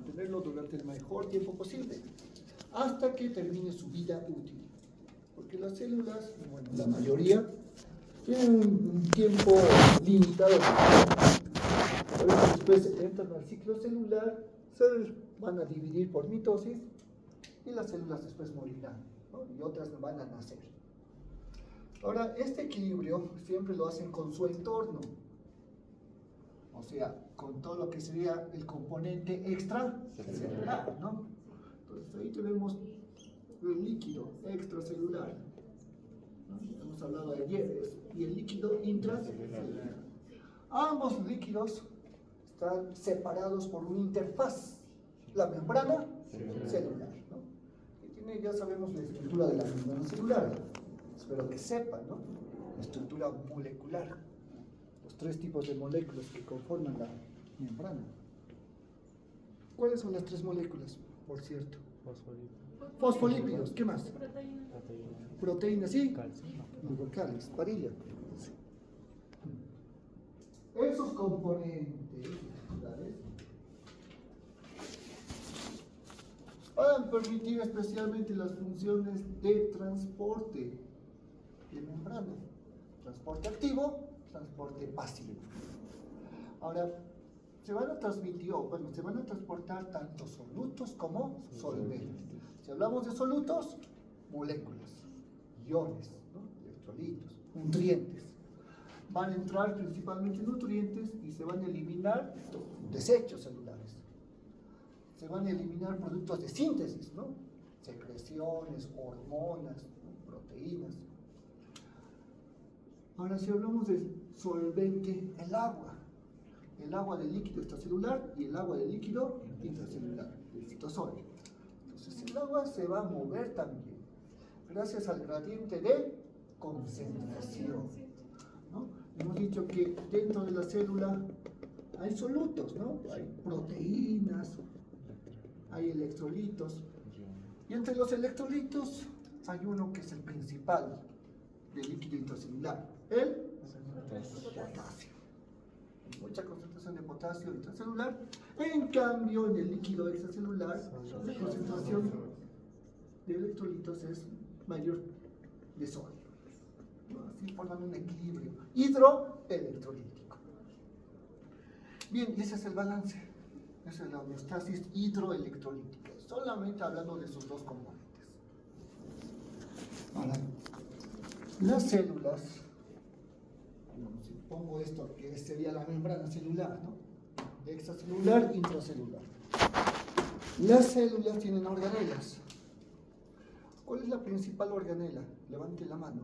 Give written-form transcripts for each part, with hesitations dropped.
mantenerlo durante el mejor tiempo posible, hasta que termine su vida útil. Porque las células, bueno, la mayoría, tienen un tiempo limitado. Por eso después entran al ciclo celular, se van a dividir por mitosis y las células después morirán, ¿no? Y otras van a nacer. Ahora, este equilibrio siempre lo hacen con su entorno, o sea, con todo lo que sería el componente extracelular, ¿no? Entonces ahí tenemos el líquido extracelular, ¿no? Hemos hablado de ayer, y el líquido intracelular. Ambos líquidos están separados por una interfaz, la membrana celular, ¿no? Que tiene, ya sabemos, la estructura de la membrana celular. Espero que sepan, ¿no? La estructura molecular, los 3 tipos de moléculas que conforman la membrana. ¿Cuáles son las 3 moléculas, por cierto? Fosfolípidos, ¿qué más? Proteínas, sí. Vocales, varilla. Esos componentes celulares van a permitir especialmente las funciones de transporte de membrana. Transporte activo, transporte pasivo. Ahora, se van a transportar tanto solutos como solventes. Si hablamos de solutos, moléculas, iones, ¿no? Electrolitos, nutrientes. Van a entrar principalmente nutrientes y se van a eliminar desechos celulares. Se van a eliminar productos de síntesis, ¿no? Secreciones, hormonas, ¿no? Proteínas. Ahora, si hablamos del solvente, el agua del líquido extracelular y el agua del líquido intracelular, el citosol. Entonces, el agua se va a mover también, gracias al gradiente de concentración, ¿no? Hemos dicho que dentro de la célula hay solutos, ¿no? Hay proteínas, hay electrolitos, y entre los electrolitos hay uno que es el principal del líquido intracelular, el potasio. Hay mucha concentración de potasio intracelular. En cambio, en el líquido extracelular, la concentración de electrolitos es mayor de sodio. Así forman un equilibrio hidroelectrolítico. Bien, y ese es el balance. Esa es la homeostasis hidroelectrolítica, solamente hablando de esos 2 componentes. Ahora, las células, si pongo esto que sería la membrana celular, ¿no? Extracelular, intracelular. Las células tienen organelas. ¿Cuál es la principal organela? Levante la mano.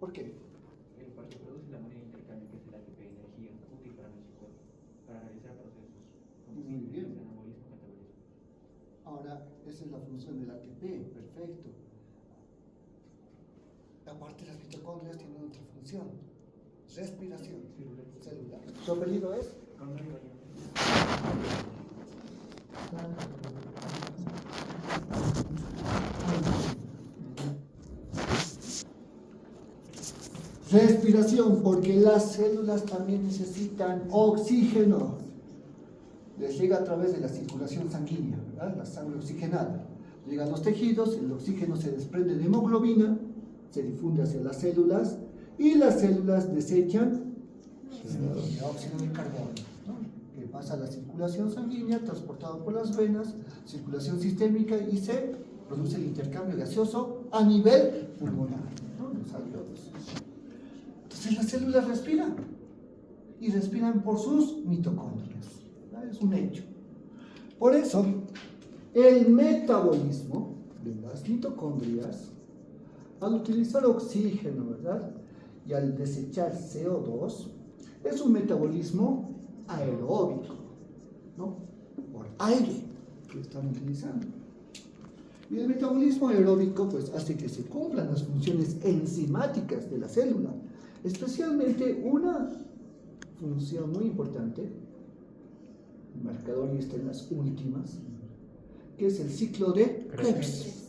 ¿Por qué? Porque produce la moneda de intercambio, que es el ATP, energía útil para nuestro cuerpo, para realizar procesos como Muy bien. anabolismo, catabolismo. Ahora, esa es la función del ATP, perfecto. Aparte, las mitocondrias tienen otra función: respiración celular. ¿Su apellido es? Respiración, porque las células también necesitan oxígeno. Les llega a través de la circulación sanguínea, ¿verdad? La sangre oxigenada. Llega a los tejidos, el oxígeno se desprende de hemoglobina, se difunde hacia las células y las células desechan dióxido de carbono, ¿no? Que pasa a la circulación sanguínea, transportado por las venas, circulación sistémica y se produce el intercambio gaseoso a nivel pulmonar, ¿no? Los alveolos. Entonces las células respiran y respiran por sus mitocondrias, ¿verdad? Es un hecho. Por eso, el metabolismo de las mitocondrias, al utilizar oxígeno, ¿verdad? Y al desechar CO2, es un metabolismo aeróbico, ¿no? Por aire que están utilizando. Y el metabolismo aeróbico pues hace que se cumplan las funciones enzimáticas de la célula, especialmente una función muy importante, el marcador y está en las últimas, que es el ciclo de Krebs.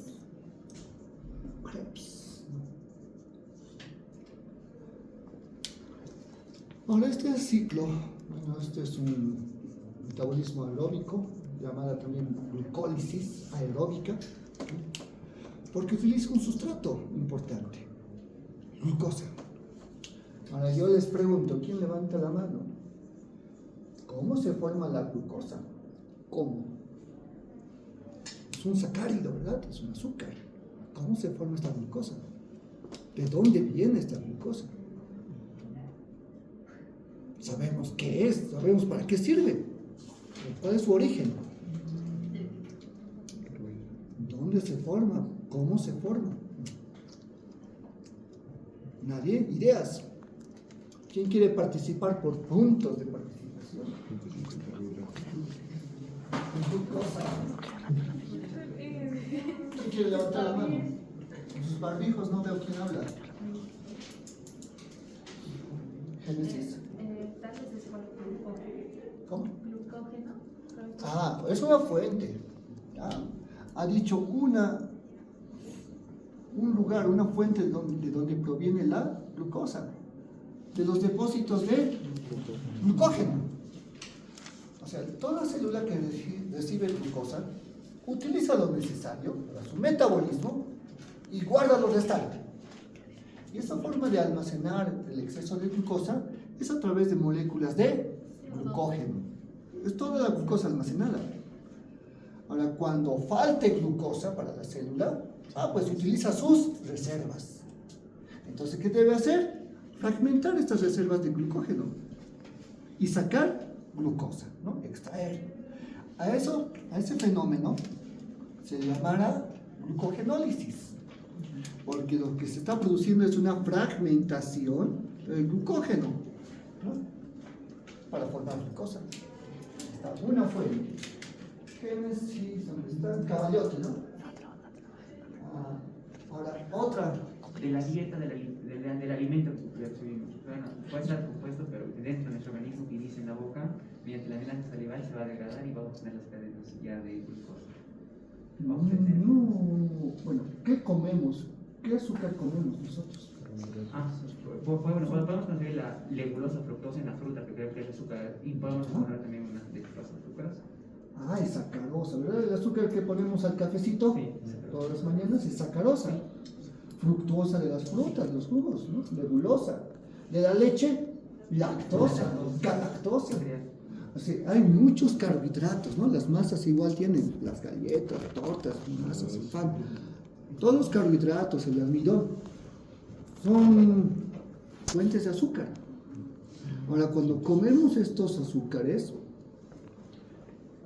Ahora este ciclo ¿no? Este es un metabolismo aeróbico, llamada también glucólisis aeróbica, porque utiliza un sustrato importante, glucosa. Ahora yo les pregunto, ¿quién levanta la mano? ¿Cómo se forma la glucosa? ¿Cómo? Es un sacárido, ¿verdad? Es un azúcar. ¿Cómo se forma esta glucosa? ¿De dónde viene esta glucosa? Sabemos qué es, sabemos para qué sirve, cuál es su origen, dónde se forma, cómo se forma. ¿Nadie? ¿Ideas? ¿Quién quiere participar por puntos de participación? ¿Quién quiere levantar la mano? En sus barbijos no veo quién habla. Génesis. Tal vez es por ¿Cómo? glucógeno. Ah, es una fuente. ¿Ya? Ha dicho un lugar, una fuente de donde proviene la glucosa, de los depósitos de glucógeno. O sea, toda célula que recibe glucosa utiliza lo necesario para su metabolismo y guarda lo restante. Y esa forma de almacenar el exceso de glucosa es a través de moléculas de glucógeno. Es toda la glucosa almacenada. Ahora, cuando falte glucosa para la célula, pues utiliza sus reservas. Entonces, ¿qué debe hacer? Fragmentar estas reservas de glucógeno y sacar glucosa, ¿no? Extraer. A ese fenómeno se llamará glucogenólisis, porque lo que se está produciendo es una fragmentación del glucógeno, ¿no? Para formar glucosa. Está una fuente. Génesis, ¿dónde está? Caballote, ¿no? Ahora, otra. De la dieta del alimento que recibimos. Bueno, puede estar compuesto, pero dentro de nuestro organismo que inicia en la boca, mediante la glándula salival se va a degradar y vamos a tener las cadenas ya de glucosa. No. Bueno, ¿qué comemos? ¿Qué azúcar comemos nosotros? Bueno, podemos conseguir la legulosa fructosa en la fruta, que creo que es azúcar, y podemos encontrar también una dextrosa fructosa. Es sacarosa, ¿verdad? El azúcar que ponemos al cafecito todas las mañanas es sacarosa. Fructosa de las frutas, los jugos, ¿no? Legulosa. De la leche, lactosa, galactosa. O sea, hay muchos carbohidratos, ¿no? Las masas igual tienen, las galletas, tortas, masas, el pan. Todos los carbohidratos, el almidón, son fuentes de azúcar. Ahora, cuando comemos estos azúcares,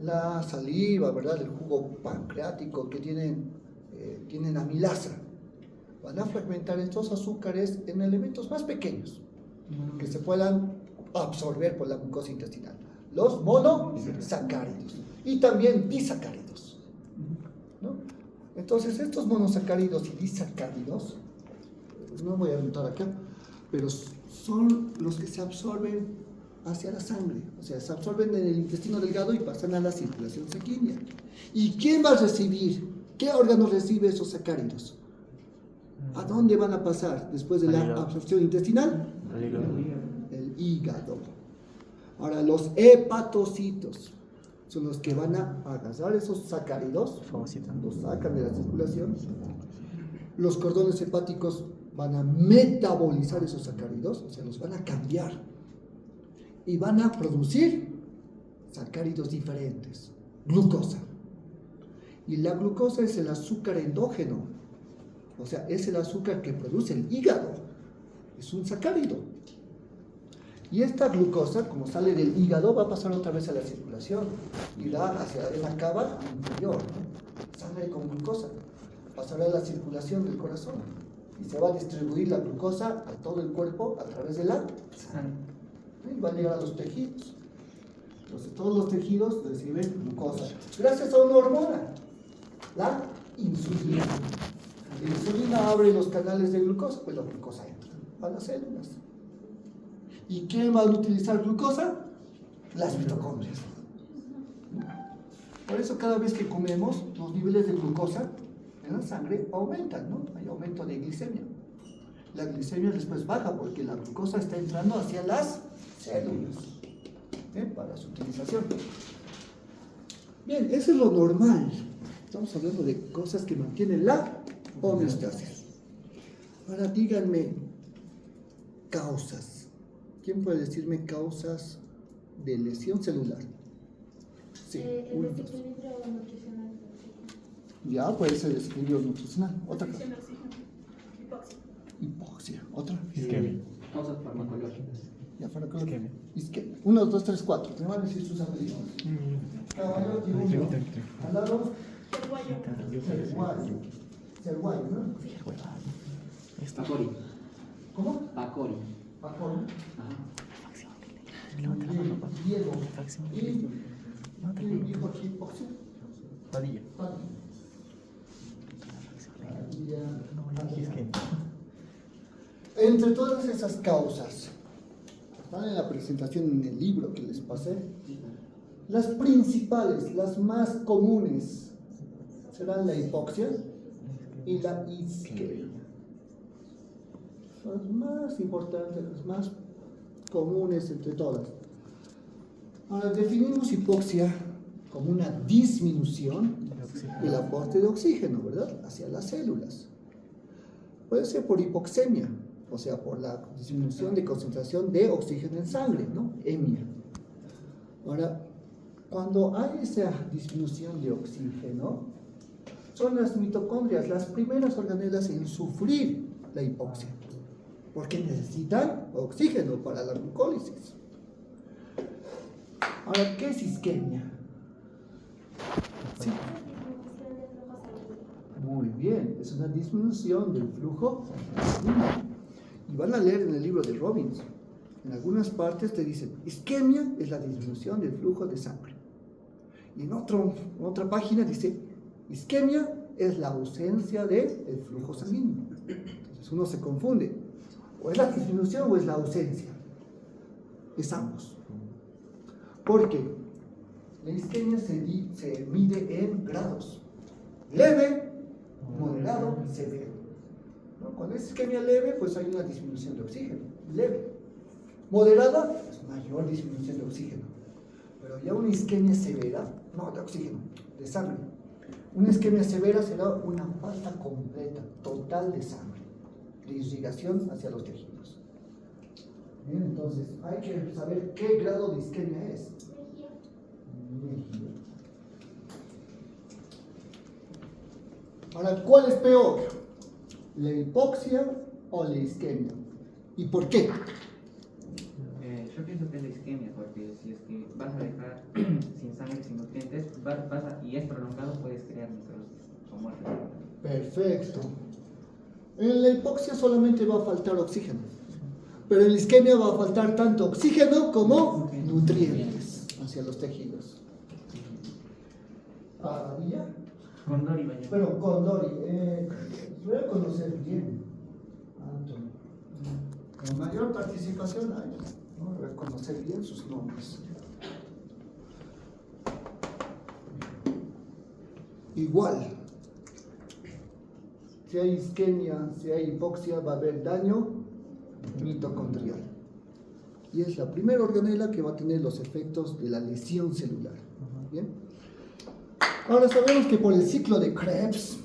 la saliva, ¿verdad? El jugo pancreático que tienen amilasa, van a fragmentar estos azúcares en elementos más pequeños que se puedan absorber por la mucosa intestinal. Los monosacáridos y también disacáridos, ¿no? Entonces, estos monosacáridos y disacáridos, no voy a anotar acá, pero son los que se absorben hacia la sangre, o sea, se absorben en el intestino delgado y pasan a la circulación sanguínea. ¿Y quién va a recibir? ¿Qué órgano recibe esos sacáridos? ¿A dónde van a pasar después de la absorción intestinal? El hígado. Ahora, los hepatocitos son los que van a agarrar esos sacáridos, los sacan de la circulación. Los cordones hepáticos van a metabolizar esos sacáridos, o sea, los van a cambiar. Y van a producir sacáridos diferentes, glucosa. Y la glucosa es el azúcar endógeno, o sea, es el azúcar que produce el hígado, es un sacárido. Y esta glucosa, como sale del hígado, va a pasar otra vez a la circulación, irá hacia la cava inferior, ¿no? Sangre con glucosa, pasará a la circulación del corazón y se va a distribuir la glucosa a todo el cuerpo a través de la sangre. Y va a llegar a los tejidos. Entonces, todos los tejidos reciben glucosa gracias a una hormona, la insulina. La insulina abre los canales de glucosa, pues la glucosa entra a las células. ¿Y quién va a utilizar glucosa? Las mitocondrias. Por eso cada vez que comemos, los niveles de glucosa en la sangre aumentan, ¿no? Hay aumento de glicemia. La glicemia después baja porque la glucosa está entrando hacia las células. para su utilización. Bien, eso es lo normal. Estamos hablando de cosas que mantienen la homeostasis. Ahora díganme causas. ¿Quién puede decirme causas de lesión celular? Sí, El uno, dos. desequilibrio nutricional. Ya, puede ser desequilibrio nutricional. Otra cosa. Restricción de oxígeno. Hipoxia. Hipoxia. Otra. Isquemia. Causas farmacológicas. Ya, farmacología. Isquemia. Isquemia. 1, 2, 3, 4. Me van a decir sus apellidos. Caballo, uno. Al lado, Cerguayo. Cerguayo, ¿no? Pacori. ¿Cómo? Pacori. Pacón. Ajá. Diego. ¿Y quién dijo aquí hipoxia? Padilla. Padilla. Entre todas esas causas, están en la presentación en el libro que les pasé, las principales, las más comunes, serán la hipoxia y la isquemia. Las más importantes, las más comunes entre todas. Ahora definimos hipoxia como una disminución del aporte de oxígeno, ¿verdad? Hacia las células. Puede ser por hipoxemia, o sea, por la disminución de concentración de oxígeno en sangre, ¿no? Emia. Ahora, cuando hay esa disminución de oxígeno, son las mitocondrias las primeras organelas en sufrir la hipoxia, porque necesitan oxígeno para la glucólisis. Ahora, ¿qué es isquemia? Sí. Muy bien, es una disminución del flujo sanguíneo. Y van a leer en el libro de Robbins, en algunas partes te dicen, isquemia es la disminución del flujo de sangre. Y en otra página dice, isquemia es la ausencia del flujo sanguíneo. Entonces uno se confunde, o es la disminución o es la ausencia. Es ambos. Porque la isquemia se mide en grados. Leve, moderado y severo. ¿No? Cuando es isquemia leve, pues hay una disminución de oxígeno. Leve. Moderada, pues mayor disminución de oxígeno. Pero ya una isquemia severa, no de oxígeno, de sangre. Una isquemia severa será una falta completa, total de sangre, de irrigación hacia los tejidos. Bien, entonces hay que saber qué grado de isquemia es. Ahora, ¿cuál es peor? ¿La hipoxia o la isquemia? ¿Y por qué? Yo pienso que es la isquemia, porque si es que vas a dejar sin sangre, sin nutrientes, y es prolongado, puedes crear necrosis o muerte. Perfecto. En la hipoxia solamente va a faltar oxígeno, pero en la isquemia va a faltar tanto oxígeno como nutrientes hacia los tejidos. ¿Padilla? Condori Bañón. Pero Condori, voy a conocer bien, Anton. Con mayor participación hay, ¿no? Voy a conocer bien sus nombres. Igual, si hay isquemia, si hay hipoxia, va a haber daño mitocondrial. Y es la primera organela que va a tener los efectos de la lesión celular. ¿Bien? Ahora sabemos que por el ciclo de Krebs,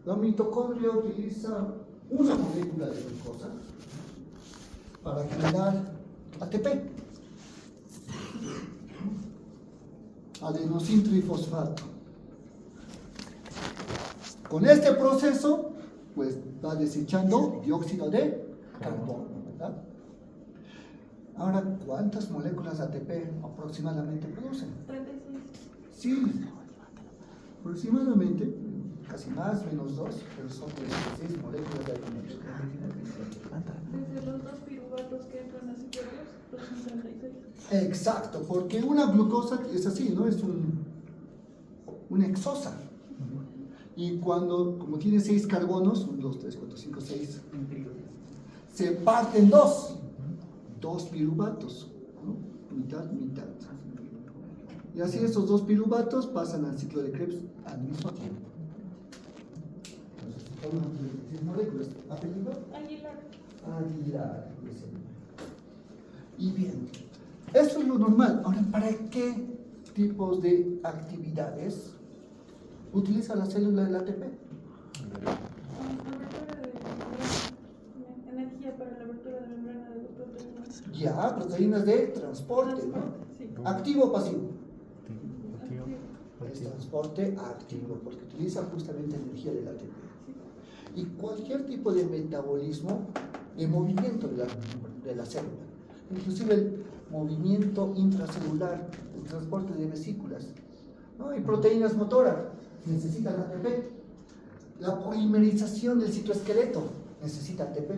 la mitocondria utiliza una molécula de glucosa para generar ATP, adenosintrifosfato. Con este proceso, pues va desechando dióxido de carbono, ¿verdad? Ahora, ¿cuántas moléculas de ATP aproximadamente producen? 36. Sí, aproximadamente, casi más, menos 2, pero son 36 moléculas de ATP. Desde los 2 piruvatos que entran a ciclos, los 36. Exacto, porque una glucosa es así, ¿no? Es una hexosa. Y cuando, como tiene 6 carbonos, 1, 2, 3, 4, 5, 6, se parten dos piruvatos, ¿no? Mitad, mitad. Y así estos 2 piruvatos pasan al ciclo de Krebs al mismo tiempo. Entonces, forman 36 moléculas. ¿Apellido? Aguilar. Aguilar. Y bien, Eso es lo normal. Ahora, ¿para qué tipos de actividades utiliza la célula del ATP? Energía para la abertura de membrana de las proteínas. Ya, proteínas de transporte, ¿no? Sí. ¿Activo o pasivo? Activo. Es transporte activo, porque utiliza justamente energía del ATP. Y cualquier tipo de metabolismo, de movimiento de la célula, inclusive el movimiento intracelular, el transporte de vesículas, ¿no? Y proteínas motoras necesitan ATP. La polimerización del citoesqueleto necesita ATP.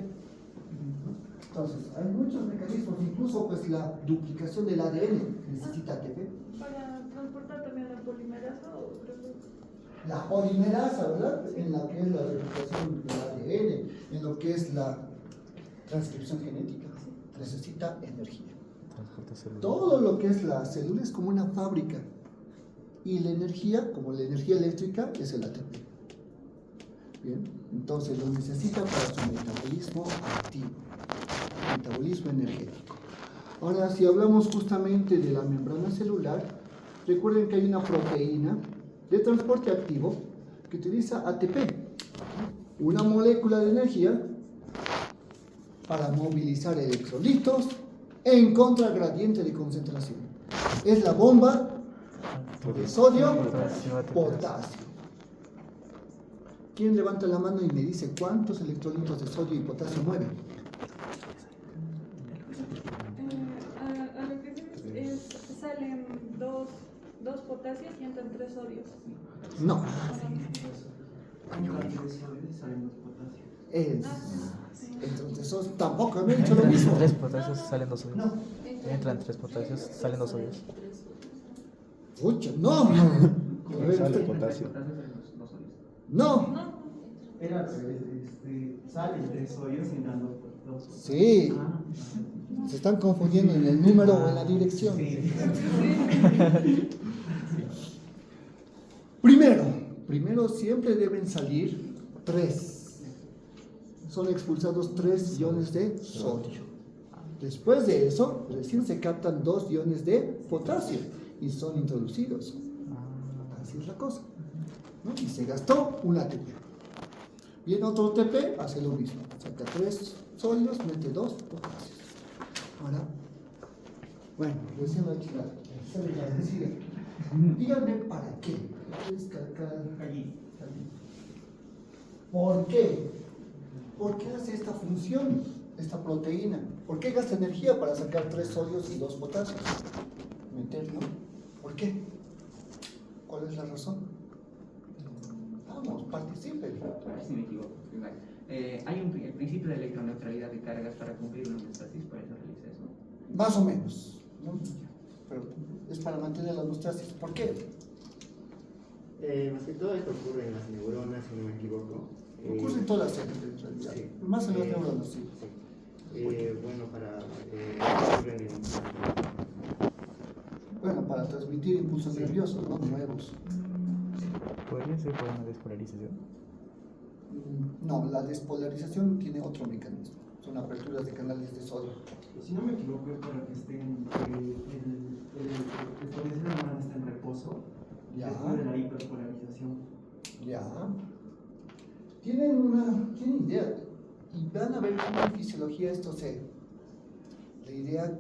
Entonces, hay muchos mecanismos, incluso pues la duplicación del ADN necesita ATP. Para transportar también la polimerasa o creo que... La polimerasa, ¿verdad? En la que es la replicación del ADN, en lo que es la transcripción genética, necesita energía. Todo lo que es la célula es como una fábrica y la energía, como la energía eléctrica, es el ATP. Bien, entonces lo necesita para su metabolismo activo, metabolismo energético. Ahora, si hablamos justamente de la membrana celular, recuerden que hay una proteína de transporte activo que utiliza ATP, una molécula de energía para movilizar electrolitos en contragradiente de concentración. Es la bomba de sodio, potasio. ¿Quién levanta la mano y me dice cuántos electrolitos de sodio y potasio mueven? A lo que sé es, salen dos potasios y entran 3 sodios. No. Es. Entonces, eso tampoco me he dicho lo mismo. 3 potasios salen 2 sodios. No. Entran 3 potasios, salen 2 sodios. Pucha, no. A ver, Sale usted. potasio. No. Era al revés, salen 3 sodios y entran 2. Sí. Se están confundiendo en el número o en la dirección. Primero siempre deben salir 3. Son expulsados 3 iones de sodio. Después de eso, recién se captan 2 iones de potasio y son introducidos. Así es la cosa, ¿no? Y se gastó un ATP. Viene otro ATP, hace lo mismo. Saca 3 sólidos, mete 2 potasios. Ahora, bueno, recién aquí díganme para qué. ¿Por qué? ¿Por qué hace esta función, esta proteína? ¿Por qué gasta energía para sacar 3 sodios y 2 potasios? Meter, ¿no? ¿Por qué? ¿Cuál es la razón? Vamos, participen. A ver si me equivoco. Hay el principio de electroneutralidad de cargas para cumplir una homeostasis, por eso realiza eso. Más o menos, ¿no? Pero es para mantener la homeostasis. ¿Por qué? Más que todo esto ocurre en las neuronas, si no me equivoco. Ocurre en todas las células, en realidad. Sí. Más en las neuronas, sí. Bueno, ocurren en... Bueno, para transmitir impulsos nerviosos, ¿no? Nuevos. ¿Podría ser por una despolarización? No, la despolarización tiene otro mecanismo. Son aperturas de canales de sodio. Si no me equivoco, es para que estén. El potencial normal está en reposo. Ya. Después de la hiperpolarización. Ya. Tienen idea. Y van a ver cómo en fisiología la idea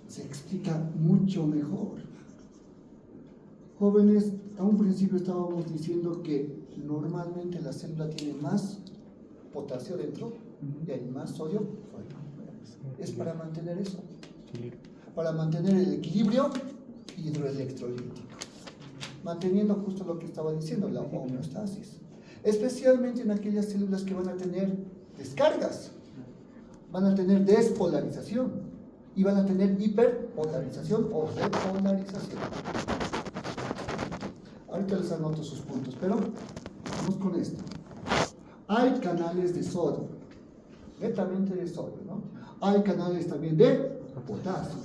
se explica mucho mejor. Jóvenes, a un principio estábamos diciendo que normalmente la célula tiene más potasio dentro y hay más sodio fuera. Es para mantener eso, para mantener el equilibrio hidroelectrolítico, manteniendo justo lo que estaba diciendo, la homeostasis, especialmente en aquellas células que van a tener descargas, van a tener despolarización y van a tener hiperpolarización o repolarización. Ahorita les anoto sus puntos, pero vamos con esto. Hay canales de sodio, netamente de sodio, ¿no? Hay canales también de potasio.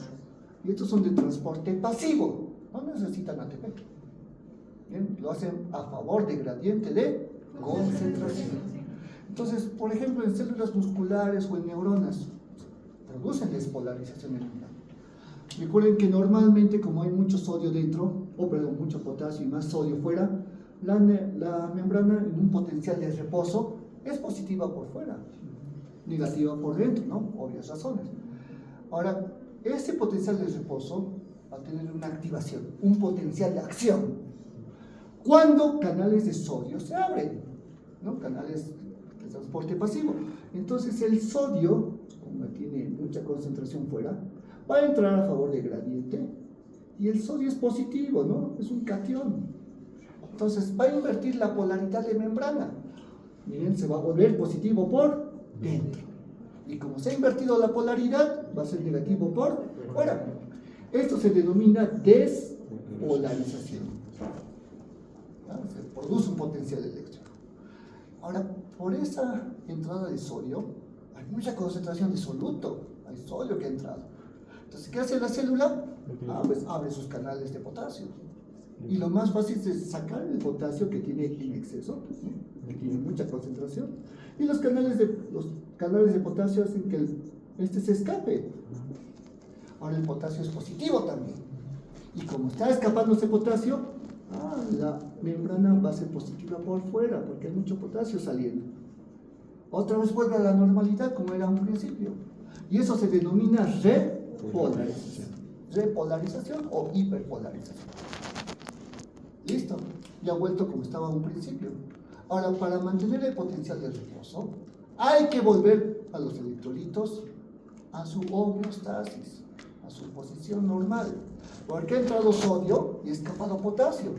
Y estos son de transporte pasivo, no necesitan ATP. Bien, lo hacen a favor de gradiente de concentración. Entonces, por ejemplo, en células musculares o en neuronas, producen despolarización neuronal. Recuerden que normalmente, como hay mucho sodio dentro, mucho potasio y más sodio fuera, la membrana en un potencial de reposo es positiva por fuera, negativa por dentro, ¿no? Obvias razones. Ahora, ese potencial de reposo va a tener una activación, un potencial de acción. Cuando canales de sodio se abren, ¿no? Canales de transporte pasivo. Entonces el sodio, como tiene mucha concentración fuera, va a entrar a favor del gradiente y el sodio es positivo, ¿no? Es un catión. Entonces va a invertir la polaridad de membrana. Miren, se va a volver positivo por dentro. Y como se ha invertido la polaridad, va a ser negativo por fuera. Esto se denomina despolarización. Se produce un potencial eléctrico. Ahora, por esa entrada de sodio, hay mucha concentración de soluto. Hay sodio que ha entrado. Entonces, ¿qué hace la célula? Pues abre sus canales de potasio. Y lo más fácil es sacar el potasio que tiene en exceso, ¿no? Que tiene mucha concentración. Y los canales de potasio hacen que este se escape. Ahora el potasio es positivo también. Y como está escapando ese potasio, la membrana va a ser positiva por fuera, porque hay mucho potasio saliendo. Otra vez vuelve a la normalidad como era un principio. Y eso se denomina repolarización. Repolarización o hiperpolarización. Listo, ya ha vuelto como estaba en un principio. Ahora, para mantener el potencial de reposo, hay que volver a los electrolitos a su homeostasis, a su posición normal. Porque ha entrado sodio y ha escapado potasio.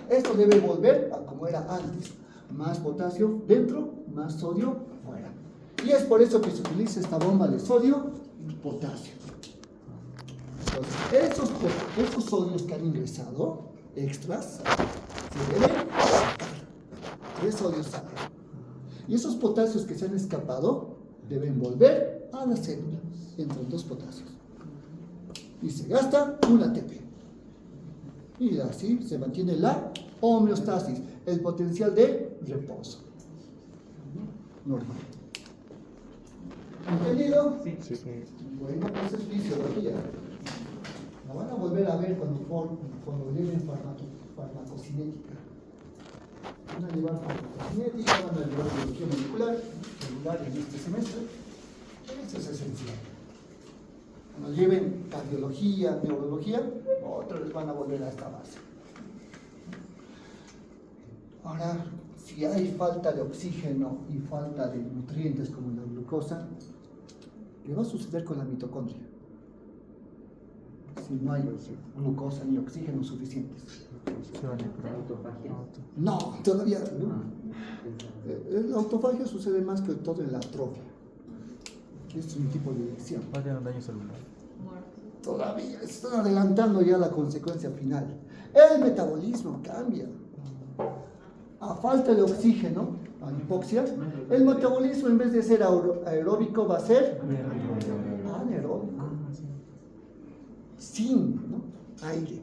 Esto debe volver a como era antes. Más potasio dentro, más sodio fuera. Y es por eso que se utiliza esta bomba de sodio y potasio. Entonces, esos sodios que han ingresado, extras, se deben sacar. 3 sodios salen. Y esos potasios que se han escapado deben volver a la célula. Entran 2 potasios. Y se gasta un ATP. Y así se mantiene la homeostasis, el potencial de reposo. Normal. ¿Entendido? Sí. Sí. Bueno, pues es fisiología. La van a volver a ver cuando lleven farmacocinética. Van a llevar farmacocinética, van a llevar biología molecular, celular en este semestre. Eso es esencial. Cuando lleven cardiología, neurología, otra vez van a volver a esta base. Ahora, si hay falta de oxígeno y falta de nutrientes como la glucosa, ¿qué va a suceder con la mitocondria? Si no hay glucosa ni oxígeno suficientes. Autofagia. No, todavía no. La autofagia sucede más que todo en la atrofia. Es un tipo de lesión. Va a tener un daño celular. Todavía están adelantando ya la consecuencia final. El metabolismo cambia. A falta de oxígeno, a hipoxia, el metabolismo en vez de ser aeróbico va a ser anaeróbico. Sin, ¿no? Aire.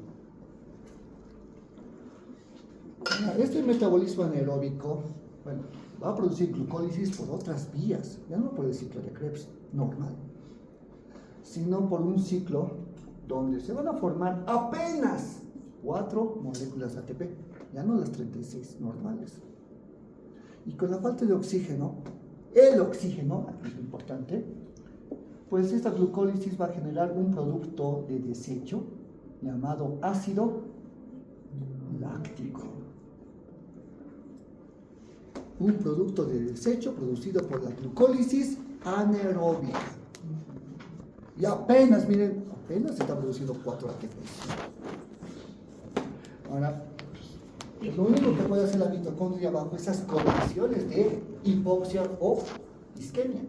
Este metabolismo anaeróbico, bueno, va a producir glucólisis por otras vías, ya no por el ciclo de Krebs normal, sino por un ciclo donde se van a formar apenas 4 moléculas de ATP, ya no las 36 normales. Y con la falta de oxígeno, el oxígeno, aquí es lo importante, pues esta glucólisis va a generar un producto de desecho llamado ácido láctico. Un producto de desecho producido por la glucólisis anaeróbica. Y apenas, miren, apenas se está produciendo 4 ATP. Ahora, es lo único que puede hacer la mitocondria bajo esas condiciones de hipoxia o isquemia.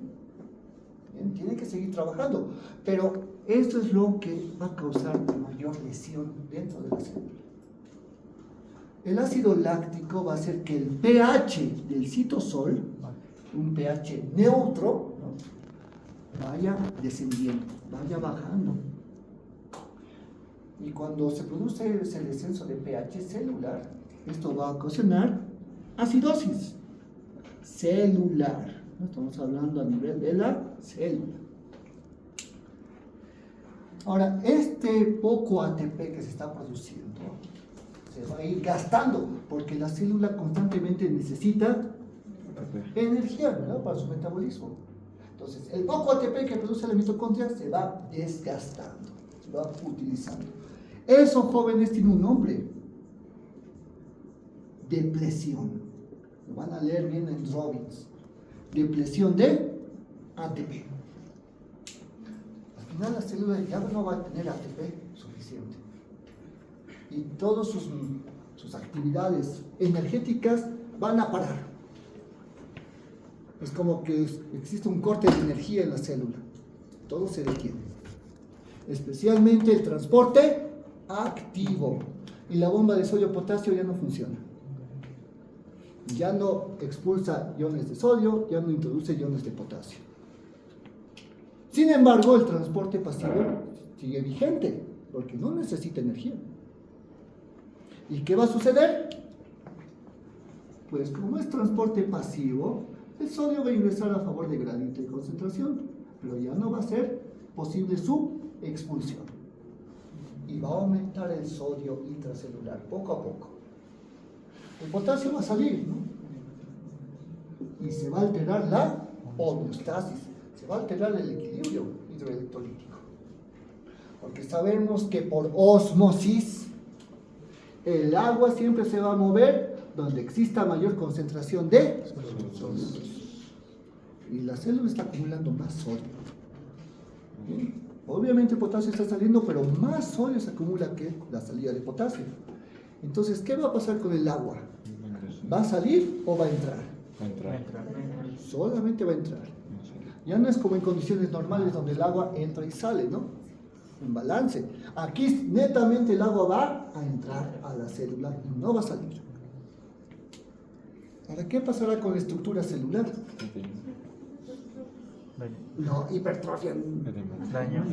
Bien, tiene que seguir trabajando, pero esto es lo que va a causar mayor lesión dentro de la célula. El ácido láctico va a hacer que el pH del citosol, un pH neutro, ¿no?, vaya descendiendo, vaya bajando. Y cuando se produce ese descenso de pH celular, esto va a ocasionar acidosis celular. Estamos hablando a nivel de la célula. Ahora, este poco ATP que se está produciendo se va a ir gastando porque la célula constantemente necesita energía, ¿verdad? Para su metabolismo. Entonces, el poco ATP que produce la mitocondria se va desgastando, se va utilizando. Eso, jóvenes, tiene un nombre: depresión. Lo van a leer bien en Robbins. Depresión de ATP. Al final la célula ya no va a tener ATP suficiente. Y todas sus actividades energéticas van a parar. Es como que existe un corte de energía en la célula. Todo se detiene. Especialmente el transporte activo. Y la bomba de sodio-potasio ya no funciona. Ya no expulsa iones de sodio, ya no introduce iones de potasio. Sin embargo, el transporte pasivo sigue vigente, porque no necesita energía. ¿Y qué va a suceder? Pues como es transporte pasivo, el sodio va a ingresar a favor de gradiente de concentración, pero ya no va a ser posible su expulsión. Y va a aumentar el sodio intracelular poco a poco. El potasio va a salir, ¿no? Y se va a alterar la homeostasis, se va a alterar el equilibrio hidroelectrolítico. Porque sabemos que por osmosis el agua siempre se va a mover donde exista mayor concentración de sólidos. Y la célula está acumulando más sodio. ¿Sí? Obviamente el potasio está saliendo, pero más sodio se acumula que la salida de potasio. Entonces, ¿qué va a pasar con el agua? ¿Va a salir o va a entrar? Va a entrar. Solamente va a entrar. Ya no es como en condiciones normales donde el agua entra y sale, ¿no? En balance. Aquí netamente el agua va a entrar a la célula y no va a salir. Ahora, ¿qué pasará con la estructura celular? No, hipertrofia. Daño,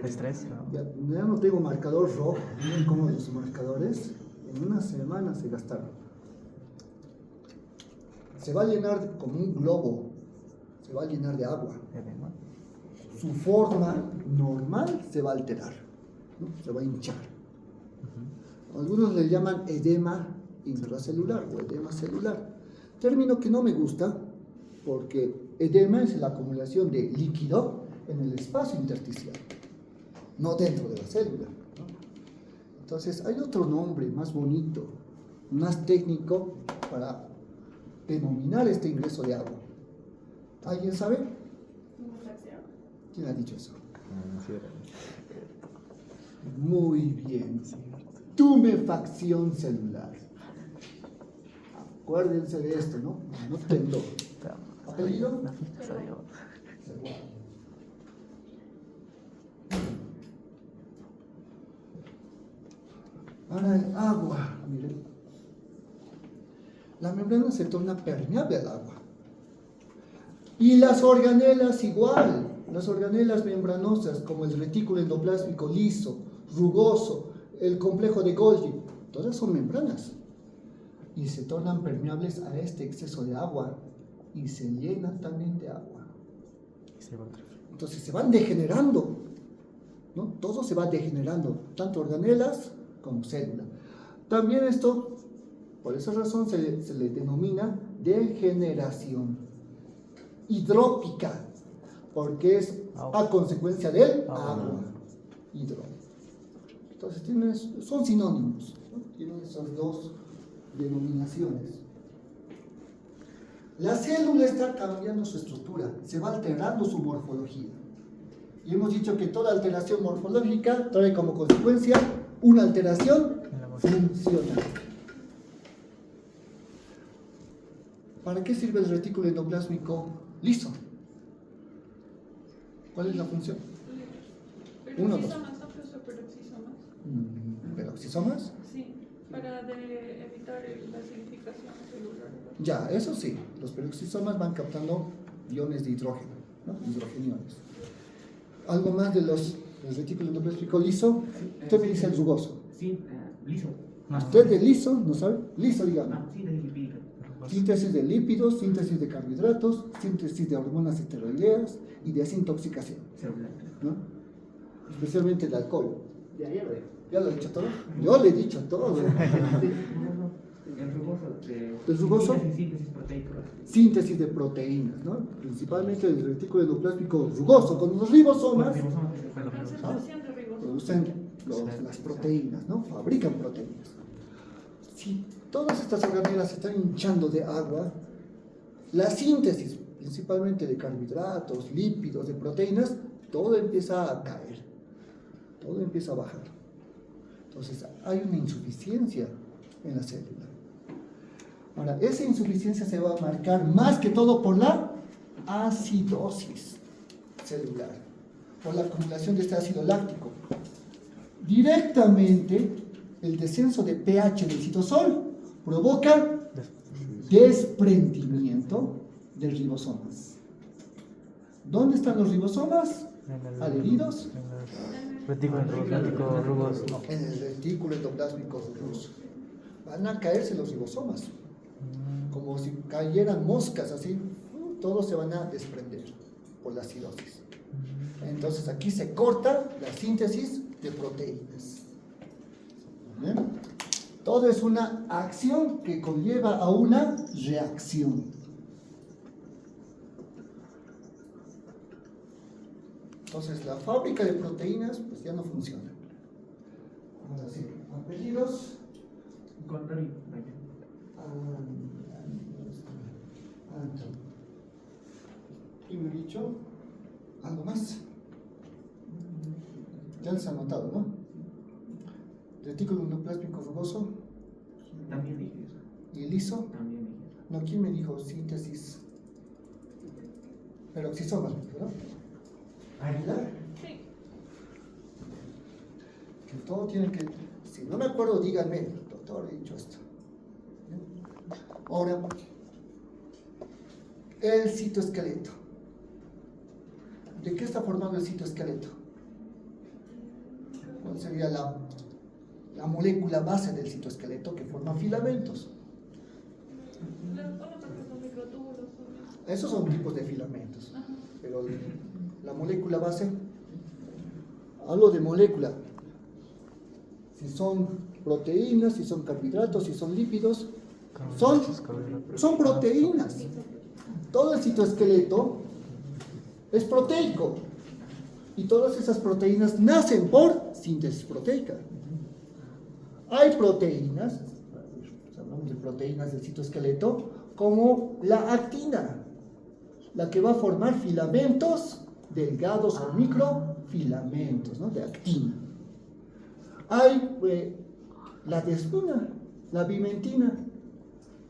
estrés. ¿No? Ya no tengo marcador rojo. Miren cómo los marcadores en una semana se gastaron. Se va a llenar como un globo, se va a llenar de agua. Edema. Su forma normal se va a alterar, ¿no? Se va a hinchar. Algunos le llaman edema intracelular o edema celular, término que no me gusta porque edema es la acumulación de líquido en el espacio intersticial, no dentro de la célula, ¿no? Entonces hay otro nombre más bonito, más técnico para denominar este ingreso de agua. ¿Alguien sabe? ¿Quién ha dicho eso? Muy bien. Tumefacción celular. Acuérdense de esto, ¿no? No tembló. ¿Apellido? Ahora el agua, miren. La membrana se torna permeable al agua. Y las organelas igual. Las organelas membranosas como el retículo endoplásmico liso, rugoso, el complejo de Golgi, todas son membranas. Y se tornan permeables a este exceso de agua y se llenan también de agua. Entonces se van degenerando, ¿no? Todo se va degenerando, tanto organelas como células. También esto, por esa razón, se le denomina degeneración hidrópica, porque es a consecuencia del agua. Hidro. Entonces son sinónimos, ¿no? Tienen esas dos denominaciones. La célula está cambiando su estructura, se va alterando su morfología. Y hemos dicho que toda alteración morfológica trae como consecuencia una alteración funcional. ¿Para qué sirve el retículo endoplásmico liso? ¿Cuál es la función? Peroxisomas, ¿no? Peroxisomas. ¿Peroxisomas? Sí, para evitar la acidificación celular. Ya, eso sí, los peroxisomas van captando iones de hidrógeno, ¿no? Hidrogeniones. ¿Algo más del retículo endoplásmico liso? Usted me dice el rugoso. Sí, liso. ¿Usted de liso? ¿No sabe? Liso, digamos. Síntesis lipídica. Síntesis de lípidos, síntesis de carbohidratos, síntesis de hormonas esteroideas y desintoxicación, Celular. ¿no? especialmente el alcohol. Ya lo digo. ¿Ya lo he dicho todo? Yo le he dicho todo. El rugoso de ¿El rugoso? síntesis proteica. Síntesis de proteínas, ¿no? Principalmente el retículo endoplástico rugoso, con los ribosomas Concentración de ribosoma. producen las proteínas, ¿no? Fabrican proteínas. Si todas estas organelas se están hinchando de agua, la síntesis, principalmente de carbohidratos, lípidos, de proteínas, todo empieza a caer, todo empieza a bajar. Entonces, hay una insuficiencia en la célula. Ahora, esa insuficiencia se va a marcar más que todo por la acidosis celular, por la acumulación de este ácido láctico. Directamente, el descenso de pH del citosol provoca desprendimiento de ribosomas. ¿Dónde están los ribosomas? Adheridos Retículo endoplástico rugoso. en el retículo endoplásmico rugoso. Van a caerse los ribosomas, como si cayeran moscas, así, todos se van a desprender por la acidosis. Entonces aquí se corta la síntesis de proteínas. ¿Bien? Todo es una acción que conlleva a una reacción. Entonces la fábrica de proteínas pues ya no funciona. Ahora sí, apellidos. Contrario. Y me he dicho algo más. Ya les han notado, ¿no? Retículo endoplásmico rugoso También dije eso. y liso. También dije eso. No, ¿quién me dijo síntesis? Peroxisomas, ¿verdad? Aguilar. Sí. Que todo tiene que. Si no me acuerdo, díganme, doctor, he dicho esto. Ahora, el citoesqueleto. ¿De qué está formado el citoesqueleto? ¿Cuál sería la molécula base del citoesqueleto que forma filamentos? Los microtúbulos. Esos son tipos de filamentos. Pero la molécula base, hablo de molécula. Si son proteínas, si son carbohidratos, si son lípidos, son proteínas. Todo el citoesqueleto es proteico. Y todas esas proteínas nacen por síntesis proteica. Hay proteínas, hablamos de proteínas del citoesqueleto, como la actina, la que va a formar filamentos delgados o microfilamentos, ¿no? De actina. Hay la desmina, la bimentina,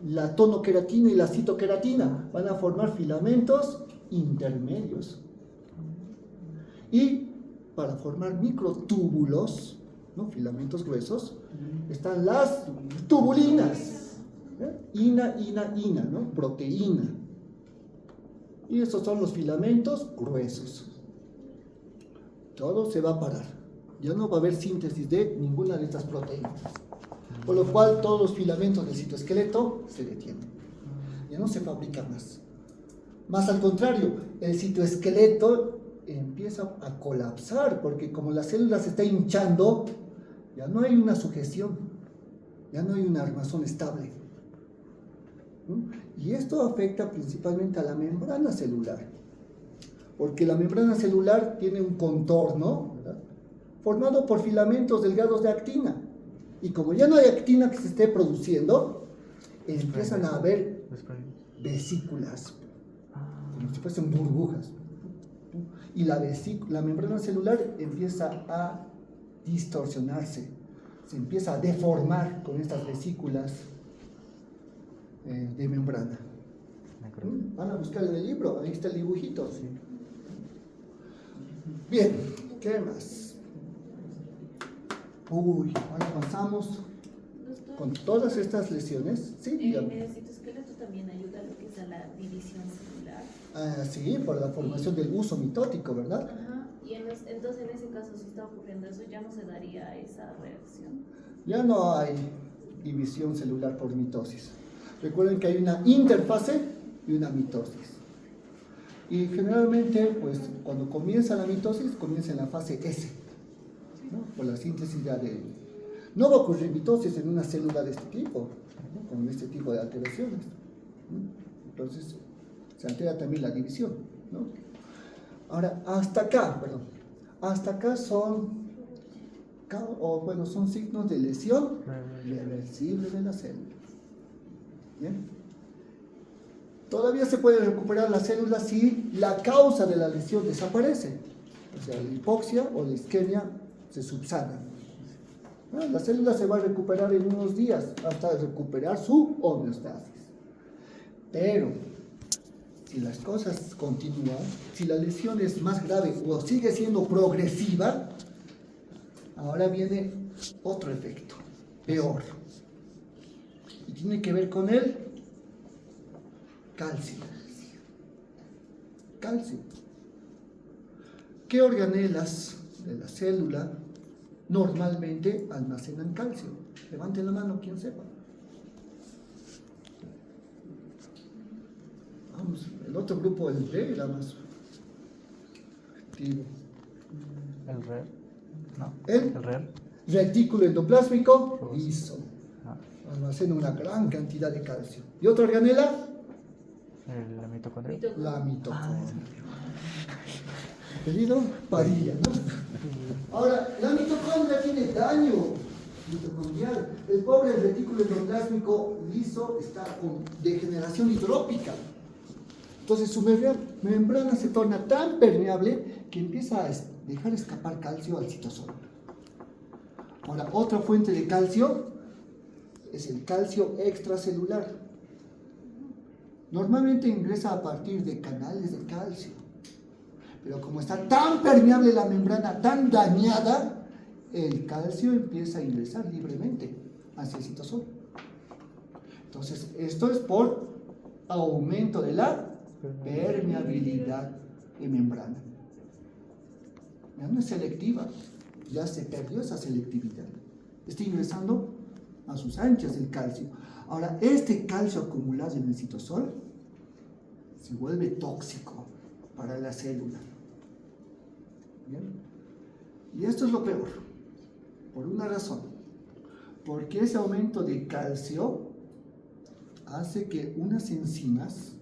la tonoqueratina y la citoqueratina, van a formar filamentos intermedios. Y para formar microtúbulos, ¿no? Filamentos gruesos, están las tubulinas, ina, ¿no? Proteína. Y estos son los filamentos gruesos. Todo se va a parar. Ya no va a haber síntesis de ninguna de estas proteínas. Por lo cual todos los filamentos del citoesqueleto se detienen. Ya no se fabrican más. Más al contrario, el citoesqueleto empieza a colapsar, porque como la célula se está hinchando, ya no hay una sujeción, ya no hay un armazón estable. Y esto afecta principalmente a la membrana celular, porque la membrana celular tiene un contorno, ¿verdad?, formado por filamentos delgados de actina, y como ya no hay actina que se esté produciendo, empiezan a haber vesículas, como si fuesen burbujas, y la membrana celular empieza a distorsionarse, se empieza a deformar con estas vesículas de membrana. Van a buscar en el libro, ahí está el dibujito. Bien, ¿qué más? Ahora pasamos con todas estas lesiones. Sí, dígame. El citoesqueleto también ayuda a lo que es a la división celular. Sí, por la formación del uso mitótico, ¿verdad? Ajá. Y entonces en ese caso, si está ocurriendo eso, ya no se daría esa reacción. Ya no hay división celular por mitosis. Recuerden que hay una interfase y una mitosis. Y generalmente, pues, cuando comienza la mitosis, comienza en la fase S. ¿no? Por la síntesis de ADN. No va a ocurrir mitosis en una célula de este tipo, ¿no? Con este tipo de alteraciones, ¿no? Entonces, se altera también la división, ¿no? Ahora, hasta acá son son signos de lesión reversible de la célula. ¿Bien? Todavía se puede recuperar la célula si la causa de la lesión desaparece, o sea, la hipoxia o la isquemia se subsana. La célula se va a recuperar en unos días hasta recuperar su homeostasis. Pero si las cosas continúan, si la lesión es más grave o sigue siendo progresiva, ahora viene otro efecto, peor. Y tiene que ver con el calcio. Calcio. ¿Qué organelas de la célula normalmente almacenan calcio? Levanten la mano, quien sepa. Vamos, el otro grupo, el B, era más activo. El RER. No. El RER. retículo endoplásmico liso. Almacena una gran cantidad de calcio. ¿Y otra organela? La mitocondria. La mitocondria. Querido Padilla, ¿no? Ahora, la mitocondria tiene daño mitocondrial. El pobre retículo endoplásmico liso está con degeneración hidrópica. Entonces su membrana se torna tan permeable que empieza a dejar escapar calcio al citosol. Ahora, otra fuente de calcio es el calcio extracelular. Normalmente ingresa a partir de canales de calcio, pero como está tan permeable la membrana, tan dañada, el calcio empieza a ingresar libremente hacia el citosol. Entonces, esto es por aumento de la permeabilidad de membrana. Ya no es selectiva, ya se perdió esa selectividad. Está ingresando a sus anchas el calcio. Ahora, este calcio acumulado en el citosol se vuelve tóxico para la célula. ¿Bien? Y esto es lo peor, por una razón. Porque ese aumento de calcio hace que unas enzimas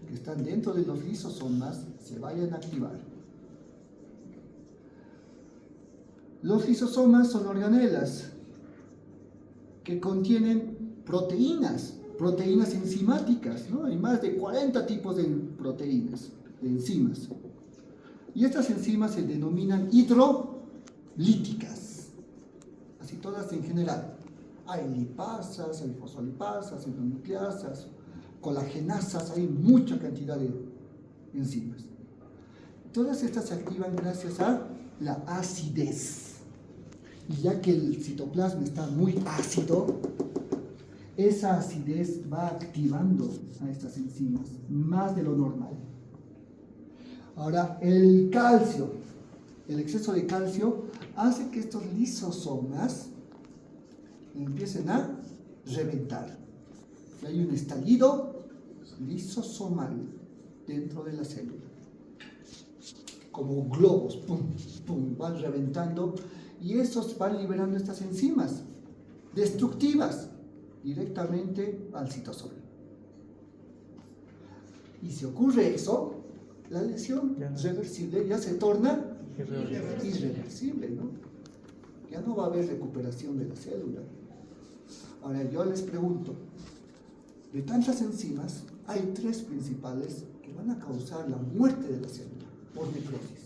que están dentro de los lisosomas se vayan a activar. Los lisosomas son organelas que contienen proteínas enzimáticas, ¿no? Hay más de 40 tipos de proteínas, de enzimas. Y estas enzimas se denominan hidrolíticas, así todas en general. Hay lipasas, hay fosfolipasas, endonucleasas, colagenasas, hay mucha cantidad de enzimas. Todas estas se activan gracias a la acidez. Y ya que el citoplasma está muy ácido, esa acidez va activando a estas enzimas más de lo normal. Ahora, el calcio, el exceso de calcio, hace que estos lisosomas empiecen a reventar. Y hay un estallido lisosomal dentro de la célula. Como globos, pum, pum, van reventando y esos van liberando estas enzimas destructivas directamente al citosol. Y si ocurre eso, la lesión reversible ya se torna irreversible, ¿no? Ya no va a haber recuperación de la célula. Ahora yo les pregunto, de tantas enzimas, hay 3 principales que van a causar la muerte de la célula por necrosis.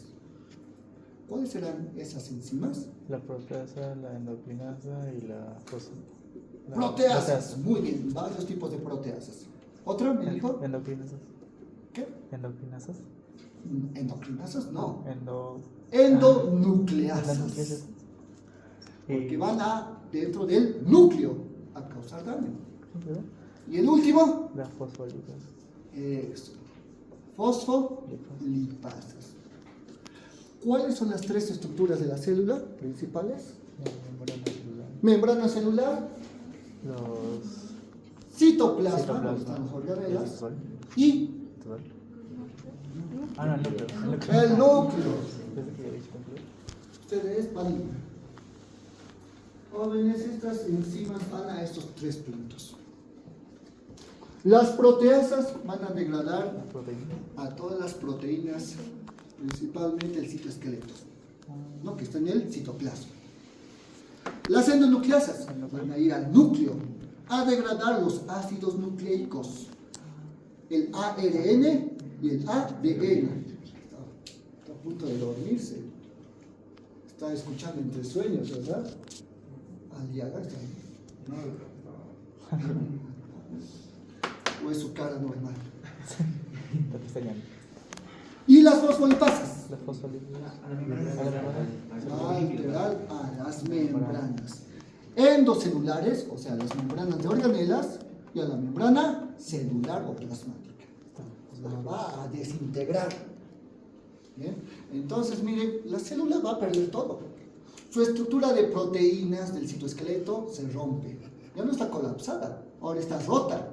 ¿Cuáles serán esas enzimas? La proteasa, la endocrinasa y la proteasas. Muy bien, varios tipos de proteasas. ¿Otra, me dijo? Endocrinasas. ¿Qué? Endocrinasas. Endocrinasas, no. Endonucleasas. Endonucleasas. Porque van dentro del núcleo a causar daño. ¿Y el último? Las fosfolipasas. Eso. Fosfolipasas. ¿Cuáles son las 3 estructuras de la célula principales? Membrana celular. Los Citoplasma, donde están las organelas. Y no, el núcleo. el núcleo. ustedes van a ir. Jóvenes, estas enzimas van a estos 3 puntos. Las proteasas van a degradar La proteína. a todas las proteínas, principalmente el citoesqueleto, ¿no? Que está en el citoplasma. Las endonucleasas van a ir al núcleo a degradar los ácidos nucleicos, el ARN y el ADN. Está a punto de dormirse. Está escuchando entre sueños, ¿verdad? Aliaga está ahí. ¿O es su cara normal? Está pestañeando. Y las fosfolipasas. La fosfolipasa. Lateral a las membranas endocelulares, o sea, las membranas de organelas, y a la membrana celular o plasmática. La va a desintegrar. ¿Bien? Entonces, miren, la célula va a perder todo. Su estructura de proteínas del citoesqueleto se rompe. Ya no está colapsada, ahora está rota.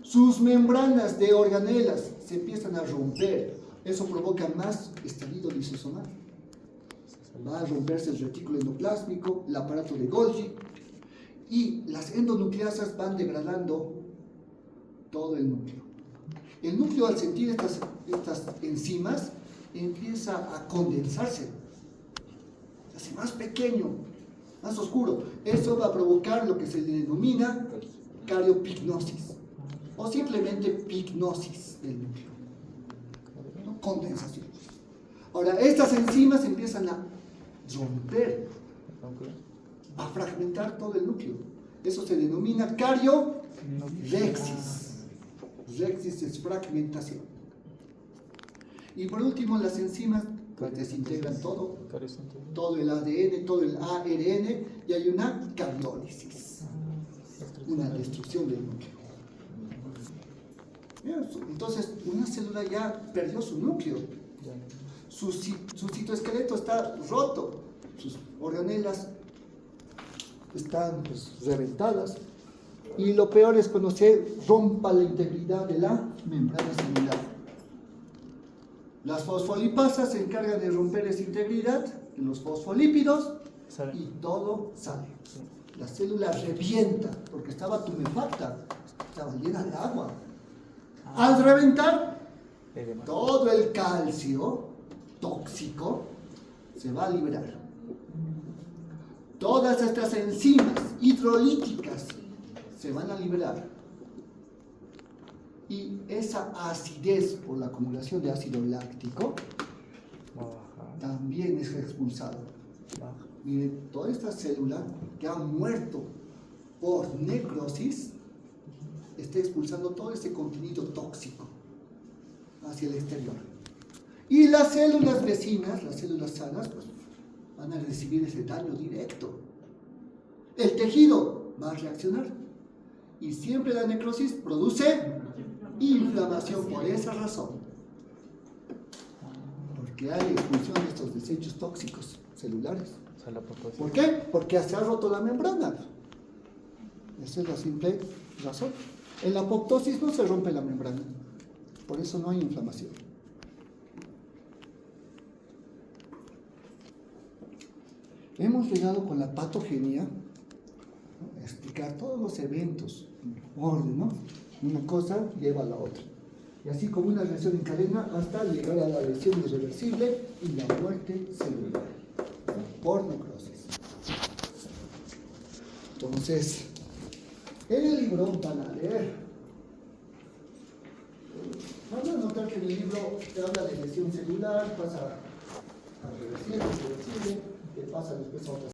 Sus membranas de organelas se empiezan a romper. Eso provoca más estallido lisosomal. Va a romperse el retículo endoplásmico, el aparato de Golgi, y las endonucleasas van degradando todo el núcleo. El núcleo, al sentir estas enzimas, empieza a condensarse, se hace más pequeño, más oscuro. Eso va a provocar lo que se denomina cariopignosis o simplemente pignosis del núcleo, ¿no? Condensación. Ahora, estas enzimas empiezan a romper, a fragmentar todo el núcleo. Eso se denomina cariorexis. Rexis es fragmentación. Y por último, las enzimas pues, desintegran todo el ADN, todo el ARN, y hay una cariólisis, una destrucción del núcleo. Entonces, una célula ya perdió su núcleo. Su citoesqueleto está roto, sus organelas están pues, reventadas, y lo peor es cuando se rompa la integridad de la membrana celular. Las fosfolipasas se encargan de romper esa integridad de los fosfolípidos y todo sale. La célula revienta porque estaba tumefacta, estaba llena de agua. Al reventar, todo el calcio tóxico se va a liberar. Todas estas enzimas hidrolíticas se van a liberar. Y esa acidez por la acumulación de ácido láctico también es expulsado. Miren, toda esta célula que ha muerto por necrosis está expulsando todo ese contenido tóxico hacia el exterior. Y las células vecinas, las células sanas, pues, van a recibir ese daño directo. El tejido va a reaccionar. Y siempre la necrosis produce inflamación por esa razón. Porque hay expulsión de estos desechos tóxicos celulares. ¿Por qué? Porque se ha roto la membrana. Esa es la simple razón. En la apoptosis no se rompe la membrana. Por eso no hay inflamación. Hemos llegado con la patogenia, ¿no? A explicar todos los eventos en orden, ¿no? Una cosa lleva a la otra. Y así como una reacción en cadena hasta llegar a la lesión irreversible y la muerte celular, ¿no? Por necrosis. Entonces, en el libro van a leer. Van a notar que en el libro te habla de lesión celular, pasa a reversible, irreversible, que pasa después a otras